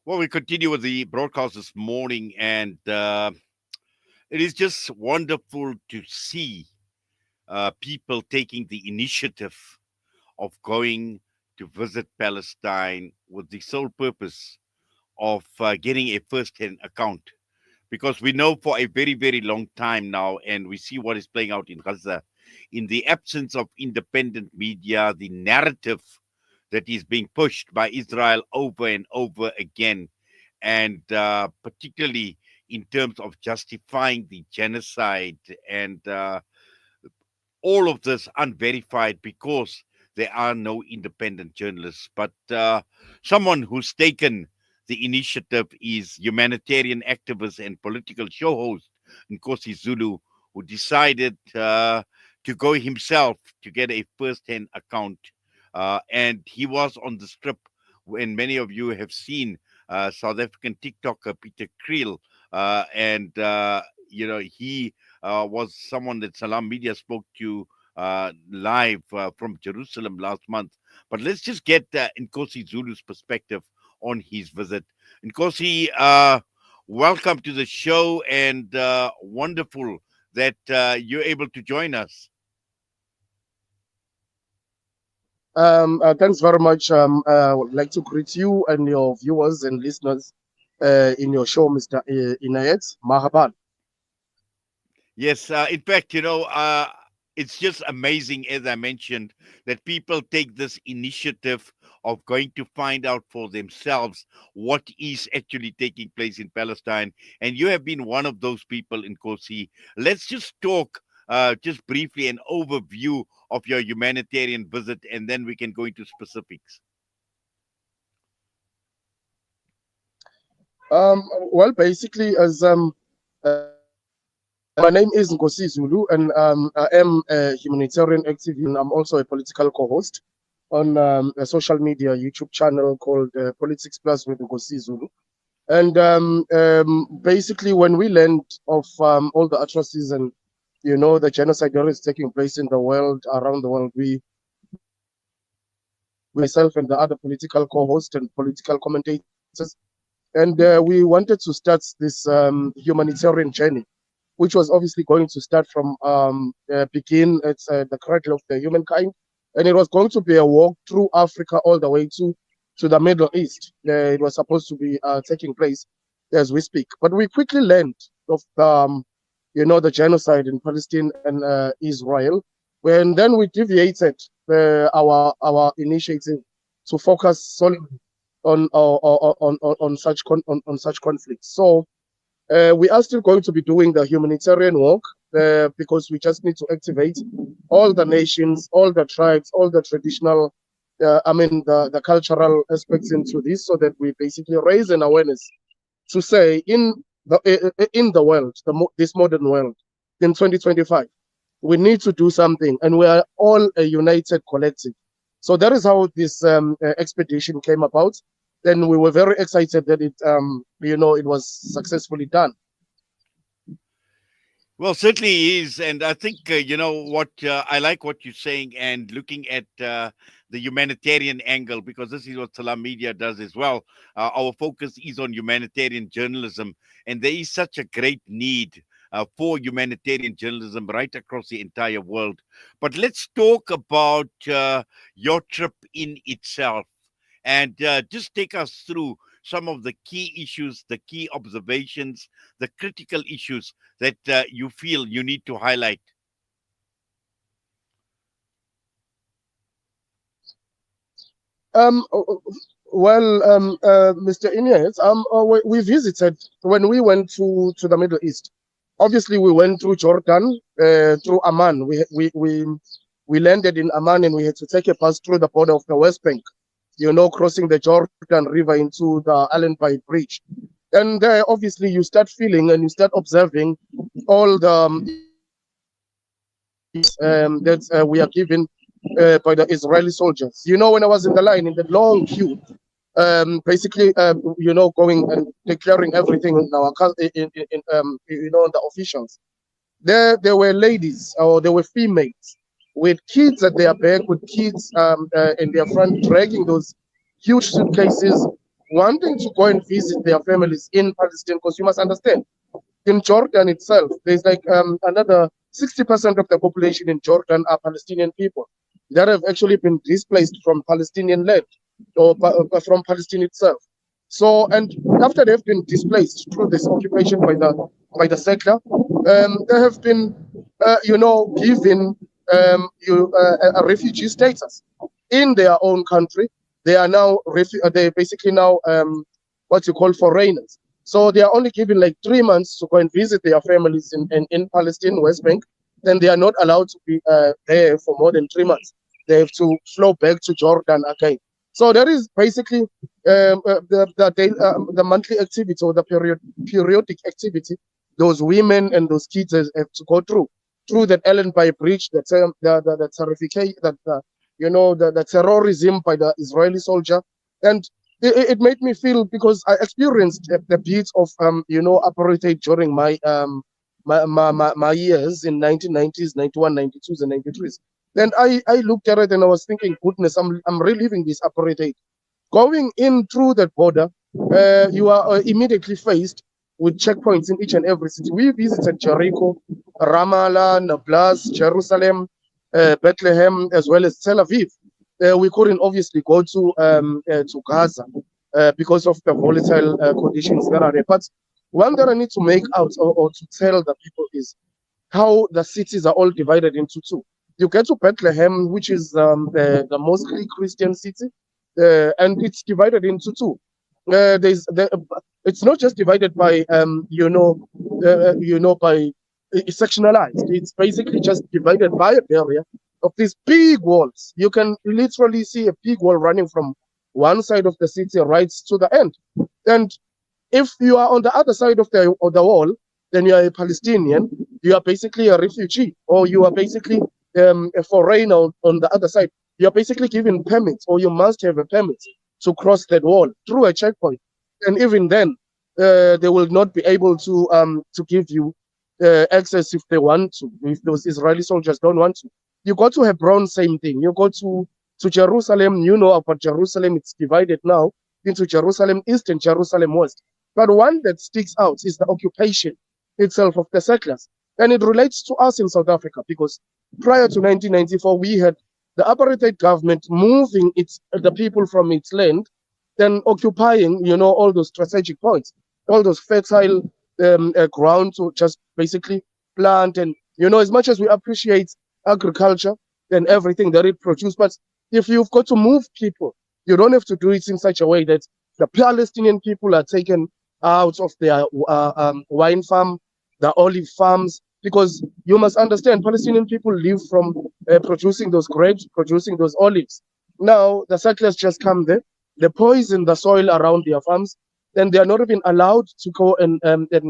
Well, we continue with the broadcast this morning, and it is just wonderful to see people taking the initiative of going to visit Palestine with the sole purpose of getting a first-hand account. Because we know for a very, very long time now, and we see what is playing out in Gaza, in the absence of independent media, the narrative that is being pushed by Israel over and over again, and particularly in terms of justifying the genocide and all of this unverified because there are no independent journalists. But someone who's taken the initiative is humanitarian activist and political show host Nkosi Zulu, who decided to go himself to get a first-hand account. And he was on the strip when many of you have seen South African TikToker Peter Creel. He was someone that Salam Media spoke to live from Jerusalem last month. But let's just get Nkosi Zulu's perspective on his visit. Nkosi, welcome to the show, and wonderful that you're able to join us. Thanks very much. I would like to greet you and your viewers and listeners in your show, Mr. Inayet. Mahaban. Yes, in fact, it's just amazing, as I mentioned, that people take this initiative of going to find out for themselves what is actually taking place in Palestine. And you have been one of those people in Nkosi. Let's just talk just briefly an overview of your humanitarian visit, and then we can go into specifics. Well, basically, as my name is Nkosi Zulu, and I am a humanitarian activist, and I'm also a political co-host on a social media YouTube channel called Politics Plus with Nkosi Zulu. And basically, when we learned of all the atrocities and the genocide that is taking place in the world, around the world, we myself and the other political co-hosts and political commentators, and we wanted to start this humanitarian journey, which was obviously going to start from begin at the cradle of the humankind, and it was going to be a walk through Africa all the way to the Middle East. It was supposed to be taking place as we speak, but we quickly learned of the genocide in Palestine and Israel, and then we deviated our initiative to focus solely on such conflicts. So we are still going to be doing the humanitarian work because we just need to activate all the nations, all the tribes, all the traditional, the cultural aspects into this, so that we basically raise an awareness to say in the world, this modern world, in 2025, we need to do something, and we are all a united collective. So that is how this expedition came about. Then we were very excited that it was successfully done. Well, certainly is, and I think what I like what you're saying, and looking at the humanitarian angle, because this is what Salam Media does as well. Our focus is on humanitarian journalism, and there is such a great need for humanitarian journalism right across the entire world. But let's talk about your trip in itself, and just take us through some of the key issues, the key observations, the critical issues that you feel you need to highlight. Mr. Inyas, we visited when we went to the Middle East. Obviously, we went through Jordan, through Amman. We landed in Amman, and we had to take a pass through the border of the West Bank, crossing the Jordan River into the Allenby Bridge. And there, obviously, you start feeling and you start observing all the that we are given by the Israeli soldiers. When I was in the line, in the long queue, basically, going and declaring everything in our the officials. There were ladies, or there were females with kids at their back, with kids in their front, dragging those huge suitcases, wanting to go and visit their families in Palestine, because you must understand, in Jordan itself, there's like another 60% of the population in Jordan are Palestinian people that have actually been displaced from Palestinian land or from Palestine itself. So, and after they've been displaced through this occupation by the settler, they have been, given a refugee status in their own country. They are now they basically now what you call foreigners. So they are only given like 3 months to go and visit their families in Palestine, West Bank. Then they are not allowed to be there for more than 3 months. They have to flow back to Jordan again. So that is basically the monthly activity or the periodic activity those women and those kids have to go through that Ellen by bridge, the terrification, the terrorism by the Israeli soldier, and it made me feel, because I experienced the beats of apartheid during my years in 1990s, 91, 92s, and 93s. Then I looked at it and I was thinking, goodness, I'm reliving this apartheid. Going in through that border, you are immediately faced with checkpoints in each and every city. We visited Jericho, Ramallah, Nablus, Jerusalem, Bethlehem, as well as Tel Aviv. We couldn't obviously go to Gaza because of the volatile conditions that are there. But one that I need to make out or to tell the people is how the cities are all divided into two. You get to Bethlehem, which is the mostly Christian city, and it's divided into two. It's not just divided by by sectionalized. It's basically just divided by a barrier of these big walls. You can literally see a big wall running from one side of the city right to the end. And if you are on the other side of the wall, then you are a Palestinian. You are basically a refugee, or you are basically a foreigner on the other side. You are basically given permits, or you must have a permit to cross that wall through a checkpoint. And even then, they will not be able to give you access if they want to. If those Israeli soldiers don't want to, you go to Hebron, same thing. You go to Jerusalem. You know about Jerusalem. It's divided now into Jerusalem East and Jerusalem West. But one that sticks out is the occupation itself of the settlers. And it relates to us in South Africa, because prior to 1994, we had the apartheid government moving the people from its land, then occupying, all those strategic points, all those fertile ground to just basically plant. And, as much as we appreciate agriculture and everything that it produces, but if you've got to move people, you don't have to do it in such a way that the Palestinian people are taken out of their wine farm, the olive farms, because you must understand, Palestinian people live from producing those grapes, producing those olives. Now, the settlers just come there, they poison the soil around their farms, then they are not even allowed to go and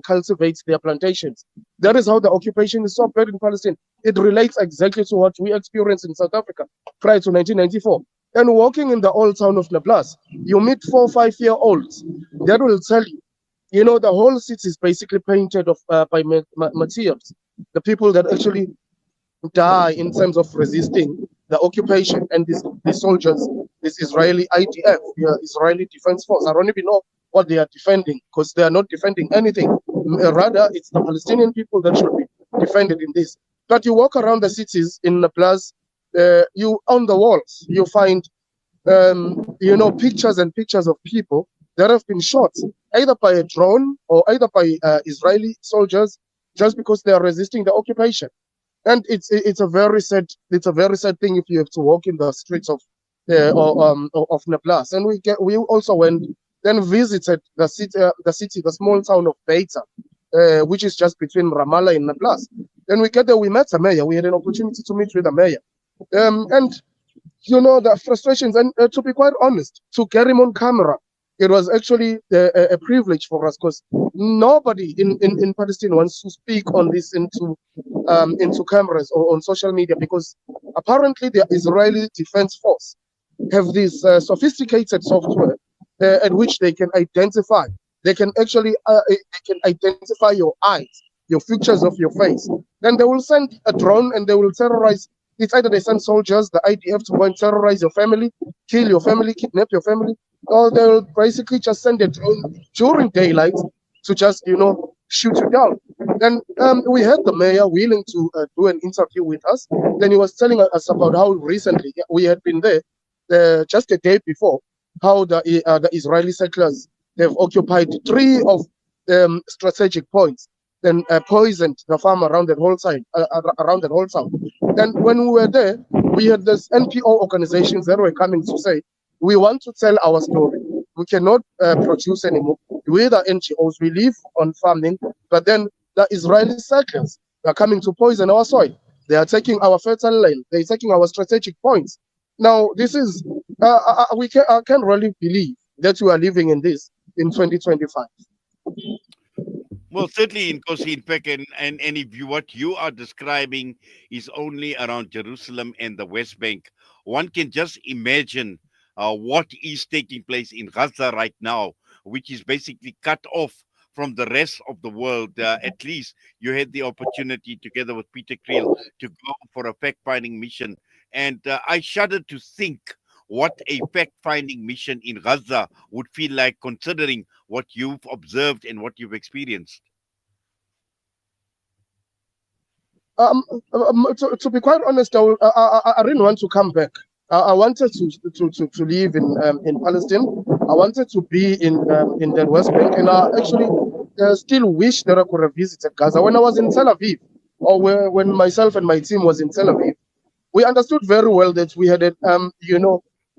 cultivate their plantations. That is how the occupation is so bad in Palestine. It relates exactly to what we experienced in South Africa prior to 1994. And walking in the old town of Nablus, you meet 4 or 5 year olds that will tell you, the whole city is basically painted by materials. The people that actually die in terms of resisting the occupation, and these soldiers, this Israeli IDF, the Israeli Defense Force, I don't even know what they are defending, because they are not defending anything. Rather, it's the Palestinian people that should be defended in this. But you walk around the cities in Nablus, you on the walls, you find pictures and pictures of people that have been shot either by a drone or either by Israeli soldiers, just because they are resisting the occupation. And it's a very sad thing if you have to walk in the streets of Nablus. And we also went then visited the city, the small town of Beta, which is just between Ramallah and Nablus. Then we get there, we met the mayor. We had an opportunity to meet with the mayor, and the frustrations. And to be quite honest, to get him on camera, it was actually a privilege for us, because nobody in Palestine wants to speak on this into cameras or on social media, because apparently the Israeli Defense Force have this sophisticated software at which they can identify. They can actually identify your eyes, your features of your face. Then they will send a drone and they will terrorize. It's either they send soldiers, the IDF, to go and terrorize your family, kill your family, kidnap your family, or they'll basically just send a drone during daylight to just, shoot you down. Then we had the mayor willing to do an interview with us. Then he was telling us about how recently we had been there, just a day before, how the Israeli settlers have occupied three of strategic points, then poisoned the farm around that whole side, around that whole town. Then when we were there, we had this NPO organizations that were coming to say, we want to tell our story. We cannot produce anymore. We're the NGOs. We live on farming, but then the Israeli settlers are coming to poison our soil. They are taking our fertile land. They're taking our strategic points. Now, this is I can't really believe that we are living in this in 2025. Well, certainly in Kosi, in fact, and if you, what you are describing is only around Jerusalem and the West Bank, one can just imagine what is taking place in Gaza right now, which is basically cut off from the rest of the world. At least you had the opportunity, together with Peter Creel, to go for a fact-finding mission, and I shudder to think what a fact-finding mission in Gaza would feel like, considering what you've observed and what you've experienced. To be quite honest, I didn't want to come back. I wanted to live in Palestine. I wanted to be in the West Bank, and I actually still wish that I could have visited Gaza. When I was in Tel Aviv, or when myself and my team was in Tel Aviv, we understood very well that we had in Tel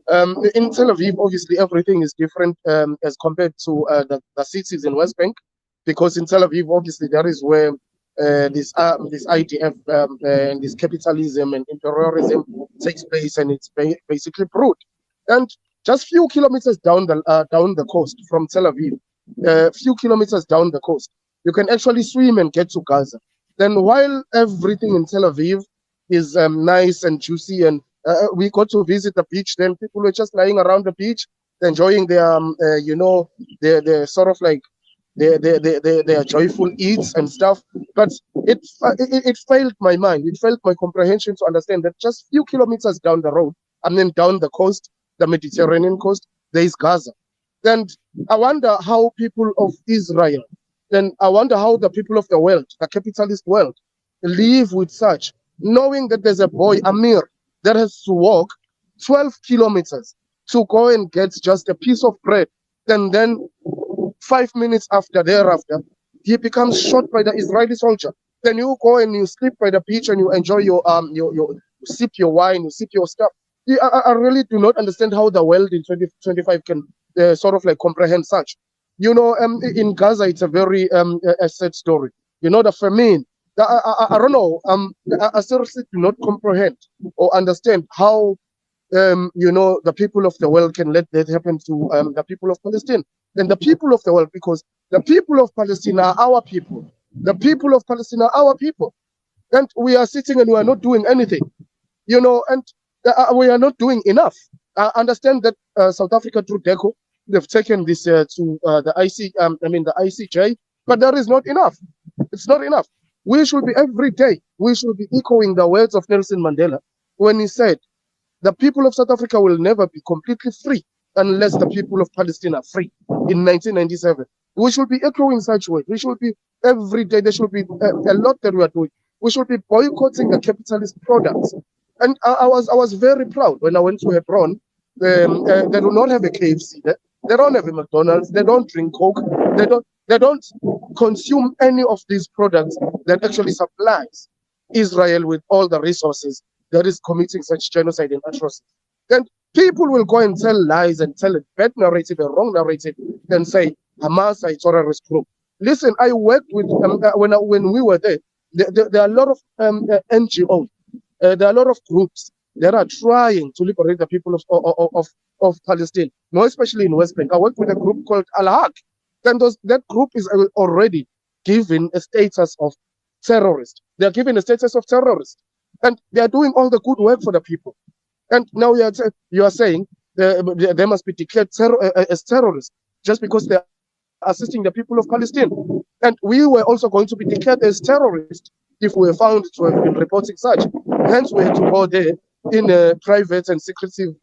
Aviv, obviously everything is different as compared to the cities in West Bank, because in Tel Aviv, obviously, that is where this IDF and this capitalism and imperialism takes place, and it's basically brewed. And just few kilometers down the coast from Tel Aviv, few kilometers down the coast, you can actually swim and get to Gaza. Then while everything in Tel Aviv is nice and juicy, and we got to visit the beach, then people were just lying around the beach, enjoying their sort of like their joyful eats and stuff. But it failed my mind. It failed my comprehension to understand that just few kilometers down the road, and then down the coast, the Mediterranean coast, there is Gaza. Then I wonder how people of Israel, then I wonder how the people of the world, the capitalist world, live with such, knowing that there's a boy, Amir, that has to walk 12 kilometers to go and get just a piece of bread. And then 5 minutes thereafter, he becomes shot by the Israeli soldier. Then you go and you sleep by the beach and you enjoy your you sip your wine, you sip your stuff. I really do not understand how the world in 2025 can sort of like comprehend such. In Gaza, it's a very sad story. The famine. I don't know. I seriously do not comprehend or understand how the people of the world can let that happen to the people of Palestine and the people of the world, because the people of Palestine are our people. The people of Palestine are our people. And we are sitting and we are not doing anything, and we are not doing enough. I understand that South Africa, through DECO, they've taken this to the the ICJ, but that is not enough. It's not enough. We should be every day, we should be echoing the words of Nelson Mandela when he said, the people of South Africa will never be completely free unless the people of Palestine are free in 1997. We should be echoing such words. We should be every day. There should be a lot that we are doing. We should be boycotting the capitalist products. And I was very proud when I went to Hebron. They do not have a KFC there. They don't have a McDonald's. They don't drink Coke. They don't consume any of these products that actually supplies Israel with all the resources that is committing such genocide and atrocity. Then people will go and tell lies and tell a bad narrative, a wrong narrative, and say Hamas are a terrorist group. Listen, I worked with when we were there. There are a lot of NGOs. There are a lot of groups that are trying to liberate the people of Palestine, more especially in West Bank. I worked with a group called Al-Haq. Then that group is already given a status of terrorist. They are given a status of terrorist, and they are doing all the good work for the people. And now you are saying they must be declared as terrorists just because they are assisting the people of Palestine. And we were also going to be declared as terrorists if we were found to have been reporting such. Hence, we had to go there in a private and secretive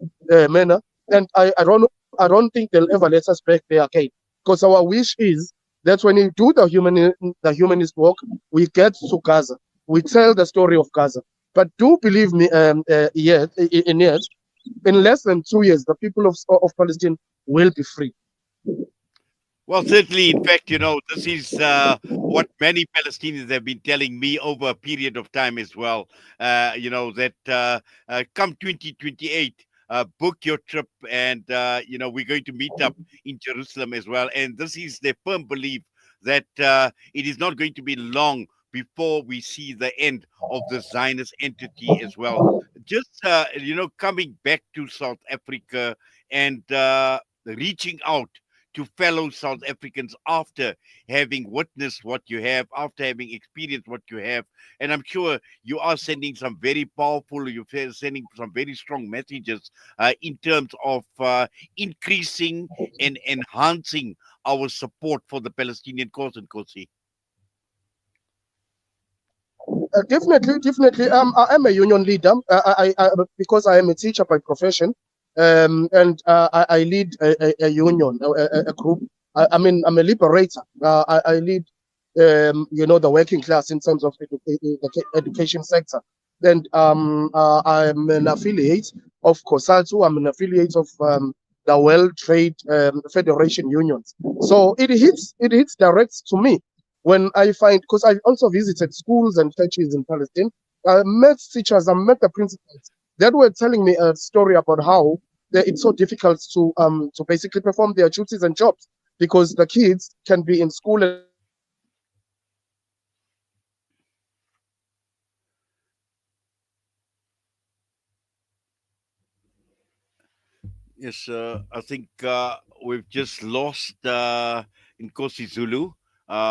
manner. And I don't know I don't think they'll ever let us back there again. Because our wish is that when you do the humanist work, we get to Gaza. We tell the story of Gaza. But do believe me, yet, in less than 2 years, the people of Palestine will be free. Well, certainly, in fact, this is what many Palestinians have been telling me over a period of time as well. That come 2028, book your trip, and we're going to meet up in Jerusalem as well. And this is their firm belief that it is not going to be long before we see the end of the Zionist entity as well. Just coming back to South Africa and reaching out to fellow South Africans after having witnessed what you have, after having experienced what you have. And I'm sure you are sending some very powerful, you're sending some very strong messages in terms of increasing and enhancing our support for the Palestinian cause in Kosi. Definitely. I am a union leader. Because I am a teacher by profession, and I lead a union, a group. I mean, I'm a liberator. I lead, the working class in terms of the education sector. And I'm an affiliate of COSATU. I'm an affiliate of the World Trade Federation Unions. So it hits direct to me when I find, because I also visited schools and churches in Palestine. I met teachers, I met the principals that were telling me a story about how it's so difficult to basically perform their duties and jobs because the kids can be in school and then they come back home and they don't have access to Yes, I think we've just lost Nkosi Zulu.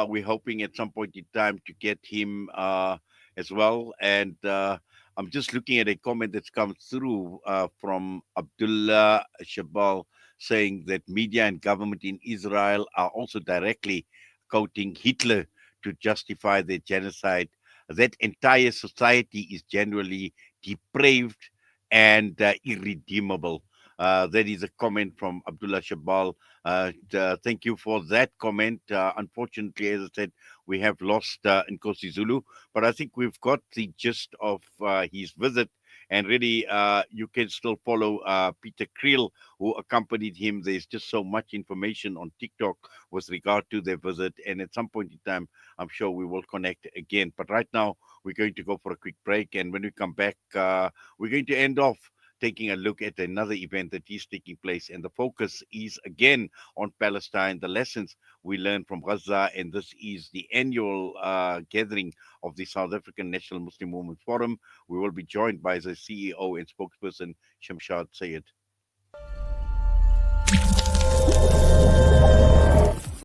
We're hoping at some point in time to get him as well. And I'm just looking at a comment that's come through from Abdullah Shabal saying that media and government in Israel are also directly quoting Hitler to justify their genocide. That entire society is generally depraved and irredeemable. That is a comment from Abdullah Shabal. Thank you for that comment. Unfortunately, as I said, we have lost Nkosi Zulu, but I think we've got the gist of his visit. And really, you can still follow Peter Creel, who accompanied him. There's just so much information on TikTok with regard to their visit. And at some point in time, I'm sure we will connect again. But right now, we're going to go for a quick break. And when we come back, we're going to end off taking a look at another event that is taking place. And the focus is again on Palestine, the lessons we learned from Gaza. And this is the annual gathering of the South African National Muslim Women's Forum. We will be joined by the CEO and spokesperson, Shamshad Sayed.